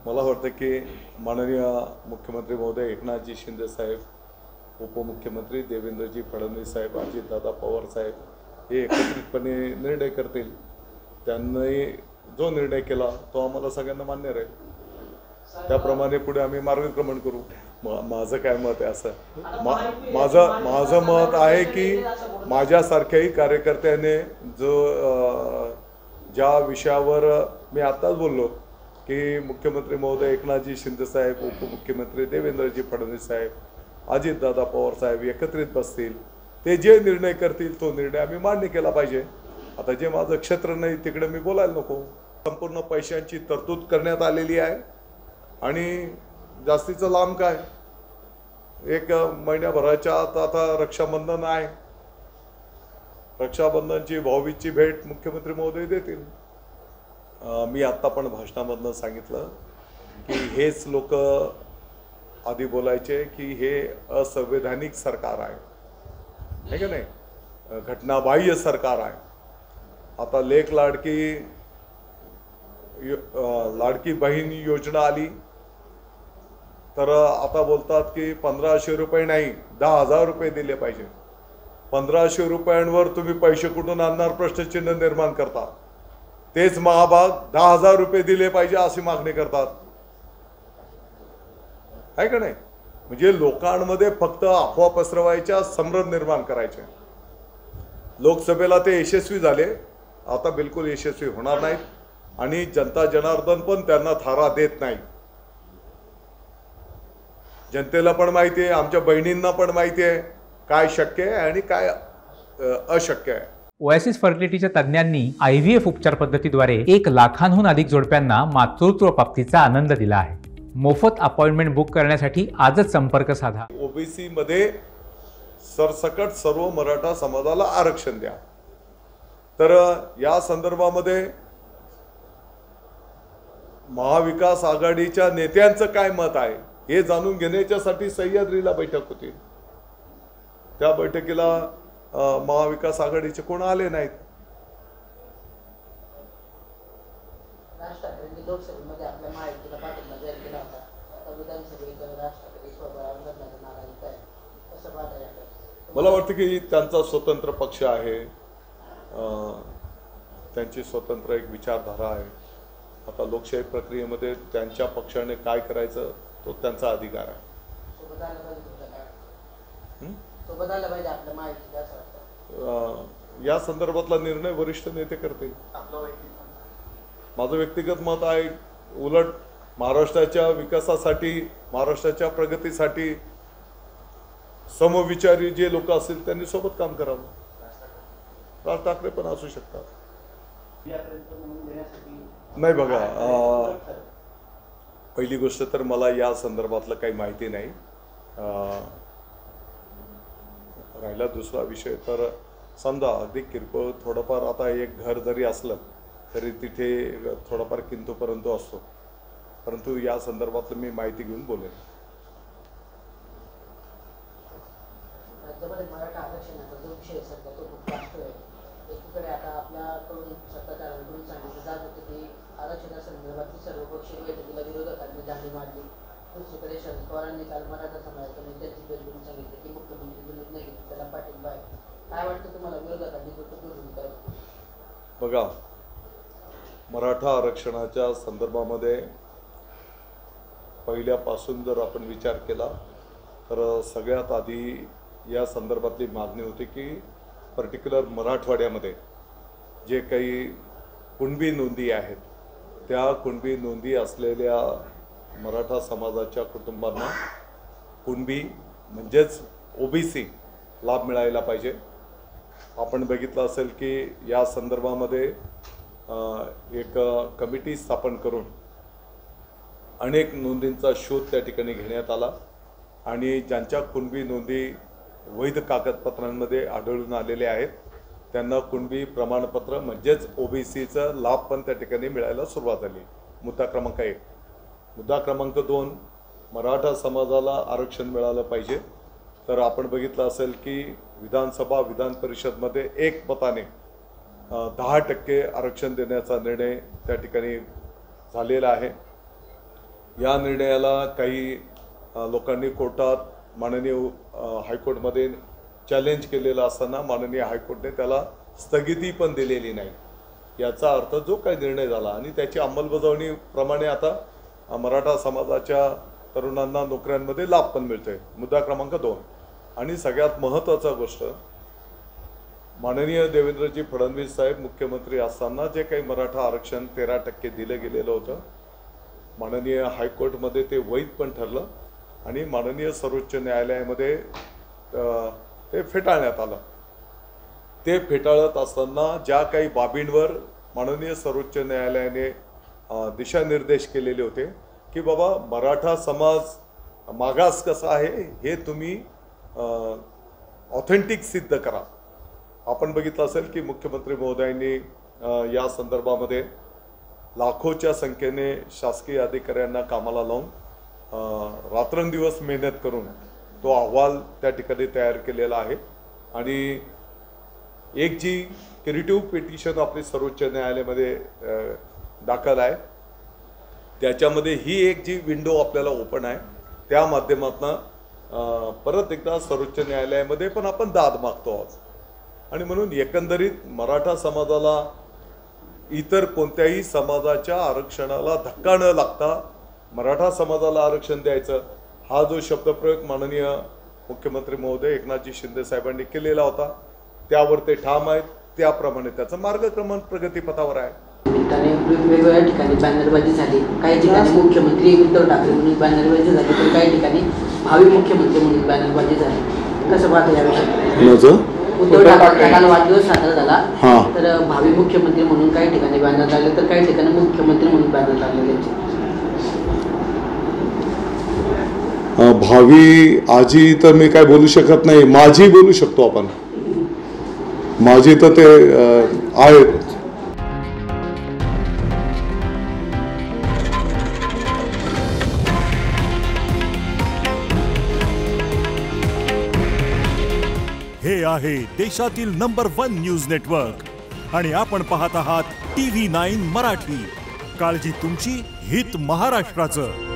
मला वाटतं की माननीय मुख्यमंत्री महोदय एकनाथजी शिंदे साहेब, उपमुख्यमंत्री देवेंद्रजी फडणवीस साहेब, अजितदादा पवार साहेब हे एकत्रितपणे निर्णय करतील. त्यांनी जो निर्णय केला तो आम्हाला सगळ्यांना मान्य राहील. त्याप्रमाणे पुढे आम्ही मार्गक्रमण करू. माझं काय मत आहे असं माझं मत आहे की माझ्यासारख्याही कार्यकर्त्याने जो ज्या विषयावर मी आत्ताच बोललो की मुख्यमंत्री महोदय एकनाथजी शिंदे साहेब, उपमुख्यमंत्री देवेंद्रजी फडणवीस साहेब, अजितदादा पवार साहेब एकत्रित बसतील, ते जे निर्णय करतील तो निर्णय आम्ही मान्य केला पाहिजे. आता जे माझं क्षेत्र नाही तिकडे मी बोलायला नको. संपूर्ण पैशांची तरतूद करण्यात आलेली आहे आणि जास्तीचं लांब काय, एक महिन्याभराच्या आत आता रक्षाबंधन आहे. रक्षाबंधनची भाऊबीजची भेट मुख्यमंत्री महोदय देतील. मी आत्ता पण भाषणामधनं सांगितलं की हेच लोक आधी बोलायचे की हे असंवैधानिक सरकार आहे का नाही, घटनाबाह्य सरकार आहे. आता लेक लाडकी बहीण योजना आली तर आता बोलतात की 1500 रुपये नाही 10,000 रुपये दिले पाहिजे. 1500 रुपयांवर तुम्ही पैसे कुठून आणणार प्रश्नचिन्ह निर्माण करता. तेच महाभाग 10,000 रुपये दिले पाहिजे अशी मागणी करतात, आहे का नाही. म्हणजे लोकांमध्ये फक्त अफवा पसरवायच्या, संभ्रम निर्माण करायचे. लोकसभेला ते यशस्वी झाले, आता बिलकुल यशस्वी होणार नाहीत आणि जनता जनार्दन पण त्यांना थारा देत नाही. जनतेला पण माहिती आहे, आमच्या बहिणींना पण माहिती आहे काय शक्य आहे आणि काय अशक्य आहे. ओएसिस फर्टिलिटीच्या तज्ञांनी IVF उपचार पद्धतीद्वारे 1 लाखांहून अधिक जोडप्यांना मातृत्व प्राप्तीचा आनंद दिला आहे. मोफत अपॉइंटमेंट बुक करण्यासाठी आजच संपर्क साधा. ओबीसी मध्ये सरसकट सर्व मराठा समाजाला आरक्षण द्या. तर या संदर्भामध्ये महाविकास आघाडीच्या नेत्यांचं काय मत आहे हे जाणून घेण्याच्यासाठी सह्याद्रीला बैठक होती. त्या बैठकीला महाविकास आघाडीचे कोण आले नाहीत. मला वाटतं की त्यांचा स्वतंत्र पक्ष आहे, त्यांची स्वतंत्र एक विचारधारा आहे. आता लोकशाही प्रक्रियेमध्ये त्यांच्या पक्षाने काय करायचं तो त्यांचा अधिकार आहे. या संदर्भातला निर्णय वरिष्ठ नेते करतील. माझं व्यक्तिगत मत आहे उलट महाराष्ट्राच्या विकासासाठी, महाराष्ट्राच्या प्रगतीसाठी समविचारी जे लोक असतील त्यांनी सोबत काम करावं. राज ठाकरे पण असू शकतात. नाही बघा, पहिली गोष्ट तर मला या संदर्भातलं काही माहिती नाही. राहिला दुसरा विषय तर समजा अगदी किरकोळ थोडंफार आता एक घर जरी असलं तरी तिथे थोडाफार किंतु परंतु असतो, परंतु या संदर्भातलं मी माहिती घेऊन बोलेन. मराठा आरक्षणाचा जो विषय सध्या तो खूप वाढतोय. एकीकडे आता आपल्याकडून सत्ताधाऱ्यांकडून सांगितलं जात होतं की आरक्षणासंदर्भातली सर्वपक्षीय बैठकीला विरोधकांनी दांडी मारली. दुसरीकडे शरद पवारांनी काल मराठा समाजाच्या नेत्यांची भेट घेऊन सांगितलं की मुख्यमंत्री निर्णय घेतला त्याला पाठिंबा आहे. काय वाटतं तुम्हाला विरोधकांनी कुठं भूमिका? बघा, मराठा आरक्षणाच्या संदर्भामध्ये पहिल्यापासून जर आपण विचार केला तर सगळ्यात आधी या संदर्भातली मागणी होती की पर्टिक्युलर मराठवाड्यामध्ये जे काही कुणबी नोंदी आहेत त्या कुणबी नोंदी असलेल्या मराठा समाजाच्या कुटुंबांना कुणबी म्हणजेच ओबीसी लाभ मिळायला पाहिजे. आपण बघितलं असेल की या संदर्भामध्ये एक कमिटी स्थापन करून अनेक नोंदींचा शोध त्या ठिकाणी घेण्यात आला आणि ज्यांच्या कुणबी नोंदी वैध कागदपत्रांमध्ये आढळून आलेले आहेत त्यांना कुणबी प्रमाणपत्र म्हणजेच ओबीसीचा लाभ पण त्या ठिकाणी मिळायला सुरुवात झाली. मुद्दा क्रमांक 1. मुद्दा क्रमांक 2, मराठा समाजाला आरक्षण मिळालं पाहिजे. तर आपण बघितलं असेल की विधानसभा विधान परिषदमध्ये एकमताने 10% आरक्षण देण्याचा निर्णय त्या ठिकाणी झालेला आहे. या निर्णयाला काही लोकांनी कोर्टात माननीय हायकोर्टमध्ये चॅलेंज केलेलं असताना माननीय हायकोर्टने त्याला स्थगिती पण दिलेली नाही. याचा अर्थ जो काही निर्णय झाला आणि त्याची अंमलबजावणीप्रमाणे आता मराठा समाजाच्या तरुणांना नोकऱ्यांमध्ये लाभ पण मिळतोय. मुद्दा क्रमांक 2 आणि सगळ्यात महत्त्वाचा गोष्ट, माननीय देवेंद्रजी फडणवीस साहेब मुख्यमंत्री असताना जे काही मराठा आरक्षण 13% दिलं गेलेलं होतं, माननीय हायकोर्टमध्ये ते वैध पण ठरलं आणि माननीय सर्वोच्च न्यायालयामध्ये ते फेटाळण्यात आलं. ते फेटाळत असताना ज्या काही बाबींवर माननीय सर्वोच्च न्यायालयाने दिशानिर्देश केलेले होते की बाबा मराठा समाज मागास कसा आहे हे तुम्ही ऑथेंटिक सिद्ध करा. आपण बघितलं असेल की मुख्यमंत्री महोदयांनी या संदर्भामध्ये लाखोच्या संख्येने शासकीय अधिकाऱ्यांना कामाला लावून रात्रंदिवस मेहनत करून तो अहवाल त्या ठिकाणी तयार केलेला आहे. आणि एक जी क्रिएटिव्ह पिटिशन आपली सर्वोच्च न्यायालयामध्ये दाखल आहे त्याच्यामध्ये ही एक जी विंडो आपल्याला ओपन आहे त्या माध्यमातून परत एकदा सर्वोच्च न्यायालयामध्ये पण आपण दाद मागतो आहोत. आणि म्हणून एकंदरीत मराठा समाजाला इतर कोणत्याही समाजाच्या आरक्षणाला धक्का न लागता मराठा समाजाला आरक्षण द्यायचं हा जो शब्दप्रयोग माननीय मुख्यमंत्री महोदय एकनाथजी शिंदे साहेबांनी केलेला होता त्यावर ते ठाम आहेत. त्याप्रमाणे त्याचं मार्गक्रमण प्रगतीपथावर आहे. निमित्ताने वेगवेगळ्या ठिकाणी बॅनरबाजी झाली. काही ठिकाणी मुख्यमंत्री उद्धव ठाकरे म्हणून बॅनरबाजी झाली तर काही ठिकाणी भावी मुख्यमंत्री म्हणून बॅनरबाजी झाली. कसं पाहता या विषयात? उद्धव ठाकरे काल वाढदिवस साजरा झाला तर भावी मुख्यमंत्री म्हणून काही ठिकाणी बॅनर लागले तर काही ठिकाणी मुख्यमंत्री म्हणून बॅनर लागले. भावी आजी तर मी काय बोलू शकत नाही, माझी बोलू शकतो आपण. माझी तर ते आहेत. हे आहे देशातील नंबर 1 न्यूज नेटवर्क आणि आपण पाहत आहात TV9 मराठी. काळजी तुमची, हित महाराष्ट्राचं.